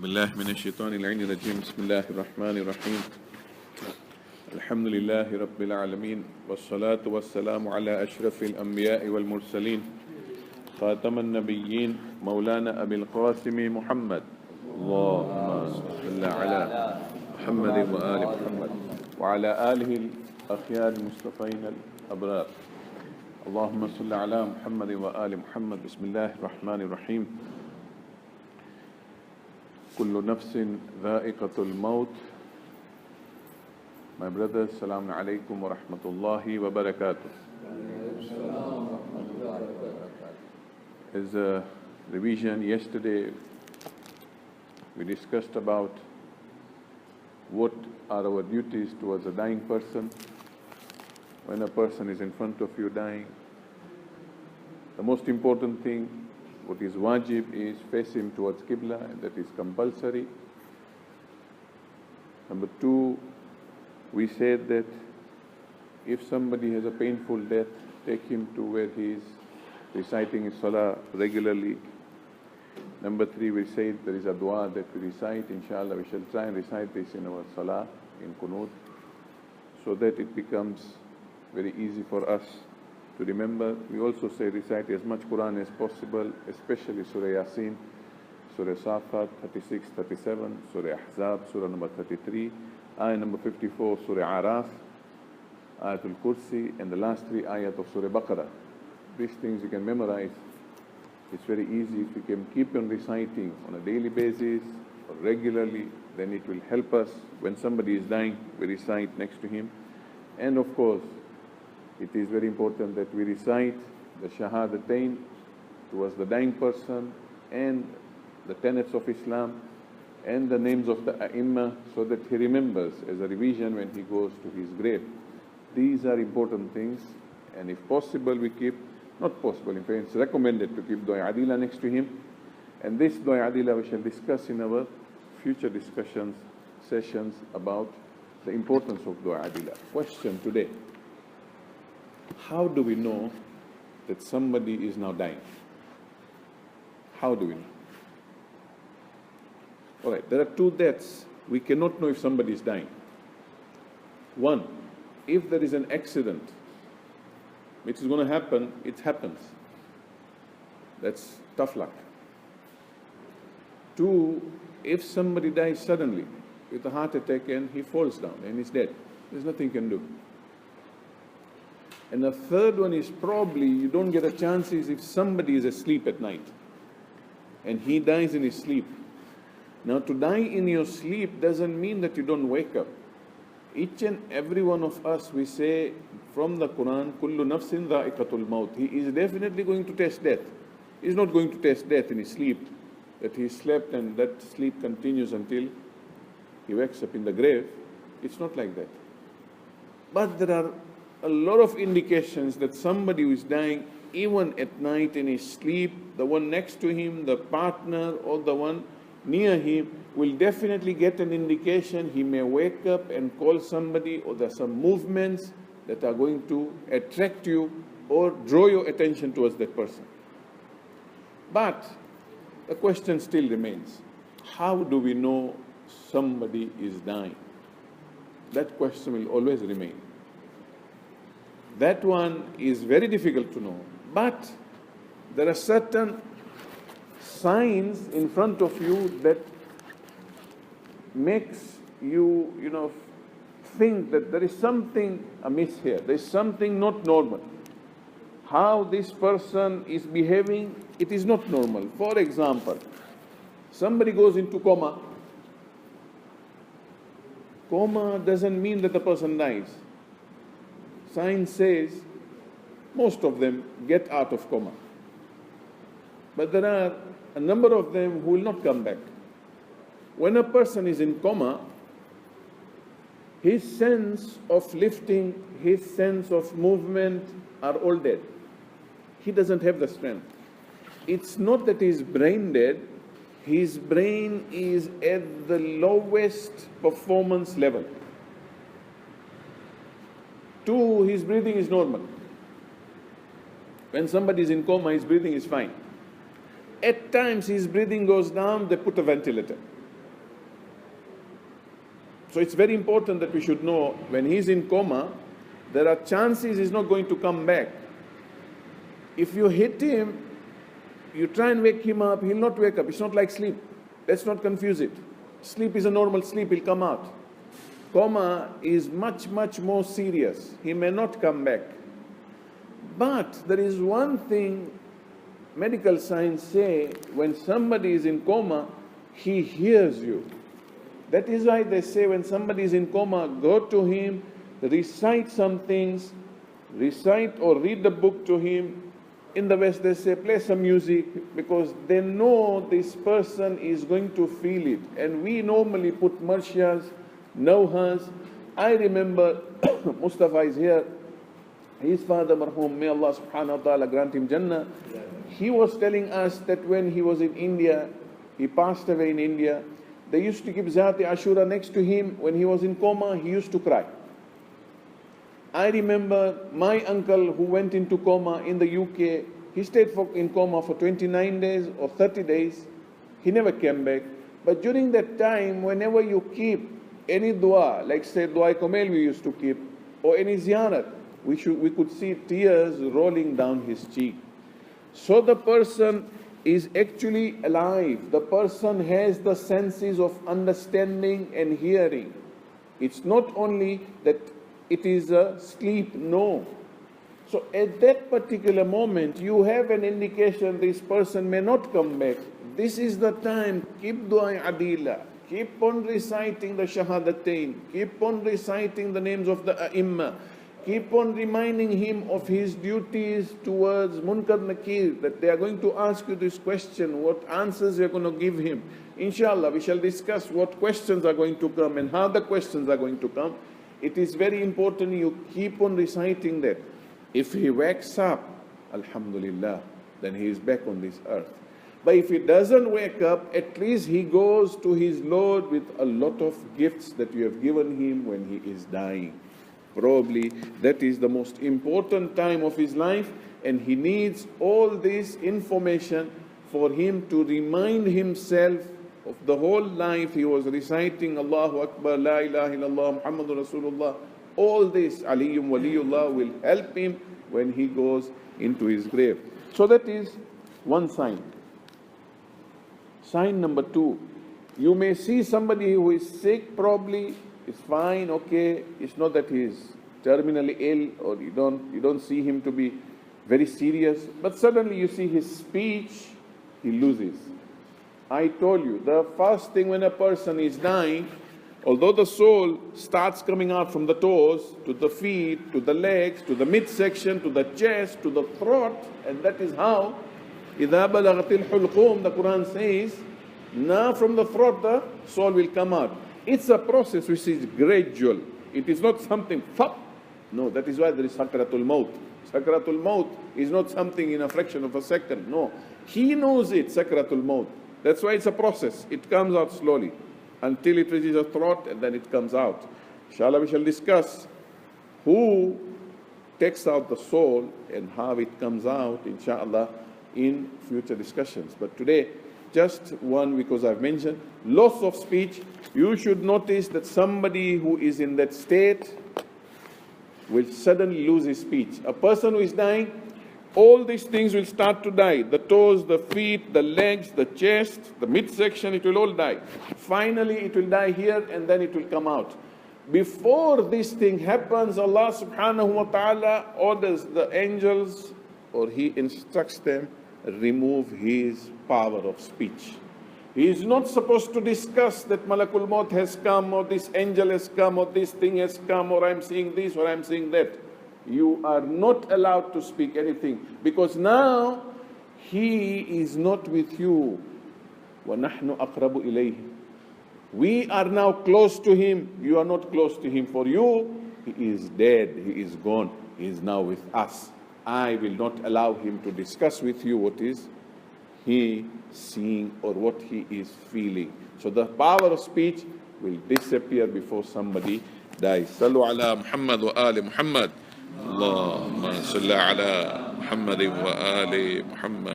بالله من الشيطان اللعين الرجيم بسم الله الرحمن الرحيم الحمد لله رب العالمين والصلاة والسلام على أشرف الأنبياء والمرسلين خاتم النبيين مولانا أبي القاسم محمد اللهم صل على محمد وآل محمد وعلى آله الأخيار المصطفين الأبرار اللهم صل على محمد وآل محمد بسم الله الرحمن الرحيم كل نفس ذائقة الموت. My brothers, Assalamu alaikum wa rahmatullahi wa barakatuh. As a revision, yesterday we discussed about what are our duties towards a dying person. When a person is in front of you dying, the most important thing, what is wajib, is face him towards Qibla, and that is compulsory. Number two, we said that if somebody has a painful death, take him to where he is reciting his salah regularly. Number three, we said there is a dua that we recite, inshallah we shall try and recite this in our salah, in qunut, so that it becomes very easy for us to remember. We also say recite as much Qur'an as possible, especially Surah Yasin, Surah Safat 36, 37, Surah Ahzab, Surah number 33, Ayah number 54, Surah Araf, Ayatul Kursi, and the last three ayat of Surah Baqarah. These things you can memorize. It's very easy. If you can keep on reciting on a daily basis or regularly, then it will help us. When somebody is dying, we recite next to him. And of course, it is very important that we recite the Shahadatain towards the dying person and the tenets of Islam and the names of the A'imma, so that he remembers as a revision when he goes to his grave. These are important things, and if possible we keep, not possible, in fact it's recommended to keep Dua Adila next to him. And this Dua Adila we shall discuss in our future sessions about the importance of Dua Adila. Question today: how do we know that somebody is now dying? How do we know? All right, there are two deaths. We cannot know if somebody is dying. One, if there is an accident which is going to happen, it happens. That's tough luck. Two, if somebody dies suddenly with a heart attack and he falls down and is dead, there's nothing you can do. And the third one is probably you don't get a chance is if somebody is asleep at night and he dies in his sleep. Now, to die in your sleep doesn't mean that you don't wake up. Each and every one of us, we say from the Qur'an, kullu nafsin dha'iqatul maut. He is definitely going to taste death. He's not going to taste death in his sleep, that he slept and that sleep continues until he wakes up in the grave. It's not like that. But there are a lot of indications that somebody who is dying even at night in his sleep, the one next to him, the partner or the one near him, will definitely get an indication. He may wake up and call somebody, or there are some movements that are going to attract you or draw your attention towards that person. But the question still remains: how do we know somebody is dying? That question will always remain. That one is very difficult to know, but there are certain signs in front of you that makes you, think that there is something amiss here. There is something not normal. How this person is behaving, it is not normal. For example, somebody goes into coma. Coma doesn't mean that the person dies. Science says most of them get out of coma. But there are a number of them who will not come back. When a person is in coma, his sense of lifting, his sense of movement are all dead. He doesn't have the strength. It's not that he's brain dead, his brain is at the lowest performance level. Two, his breathing is normal. When somebody is in coma, his breathing is fine. At times his breathing goes down, they put a ventilator. So it's very important that we should know when he's in coma, there are chances he's not going to come back. If you hit him, you try and wake him up, he'll not wake up. It's not like sleep. Let's not confuse it. Sleep is a normal sleep, he'll come out. Coma is much, much more serious. He may not come back. But there is one thing medical science say, when somebody is in coma, he hears you. That is why they say when somebody is in coma, go to him, recite some things, recite or read the book to him. In the West they say play some music, because they know this person is going to feel it. And we normally put marshas, nawhas. I remember Mustafa is here, his father marhum, may Allah subhanahu wa ta'ala grant him Jannah. He was telling us that when he was in India, he passed away in India, they used to give Zati Ashura next to him. When he was in coma, he used to cry. I remember my uncle who went into coma in the UK, he stayed in coma for 29 days or 30 days. He never came back. But during that time, whenever you keep any dua, like say dua Komel we used to keep, or any ziyarat, we could see tears rolling down his cheek. So the person is actually alive. The person has the senses of understanding and hearing. It's not only that it is a sleep, no. So at that particular moment, you have an indication this person may not come back. This is the time, keep dua adila, keep on reciting the shahadatain, keep on reciting the names of the ai keep on reminding him of his duties towards Munkar Nakir, that they are going to ask you this question, what answers you are going to give him. Inshallah, we shall discuss what questions are going to come and how the questions are going to come. It is very important you keep on reciting that. If he wakes up, alhamdulillah, then he is back on this earth. But if he doesn't wake up, at least he goes to his Lord with a lot of gifts that you have given him when he is dying. Probably that is the most important time of his life, and he needs all this information for him to remind himself of the whole life he was reciting Allahu Akbar, La ilaha illallah, Muhammadur Rasulullah. All this, Aliyum Waliullah, will help him when he goes into his grave. So that is one sign. Sign number two, you may see somebody who is sick, probably is fine, okay. It's not that he is terminally ill or you don't see him to be very serious, but suddenly you see his speech, he loses. I told you, the first thing when a person is dying, although the soul starts coming out from the toes, to the feet, to the legs, to the midsection, to the chest, to the throat, and that is how, إِذَا بَلَغَتِ الْحُلْقُومِ, the Qur'an says, now from the throat the soul will come out. It's a process which is gradual. It is not something, fap. No, that is why there is Sakratul Maut. Sakratul Maut is not something in a fraction of a second. No, he knows it, Sakratul Maut. That's why it's a process. It comes out slowly until it reaches the throat and then it comes out. Inshallah, we shall discuss who takes out the soul and how it comes out, inshallah, in future discussions. But today, just one, because I've mentioned loss of speech. You should notice that somebody who is in that state will suddenly lose his speech. A person who is dying, all these things will start to die. The toes, the feet, the legs, the chest, the midsection, it will all die. Finally, it will die here and then it will come out. Before this thing happens, Allah subhanahu wa ta'ala orders the angels, or He instructs them, remove his power of speech. He is not supposed to discuss that Malakul Maut has come, or this angel has come, or this thing has come, or I'm seeing this, or I'm seeing that. You are not allowed to speak anything, because now he is not with you. وَنَحْنُ أَقْرَبُ إِلَيْهِ. We are now close to him. You are not close to him. For you, he is dead. He is gone. He is now with us. I will not allow him to discuss with you what is he seeing or what he is feeling. So the power of speech will disappear before somebody dies. Sallu ala Muhammad wa ali Muhammad. Allahumma salli ala Muhammad wa ali Muhammad.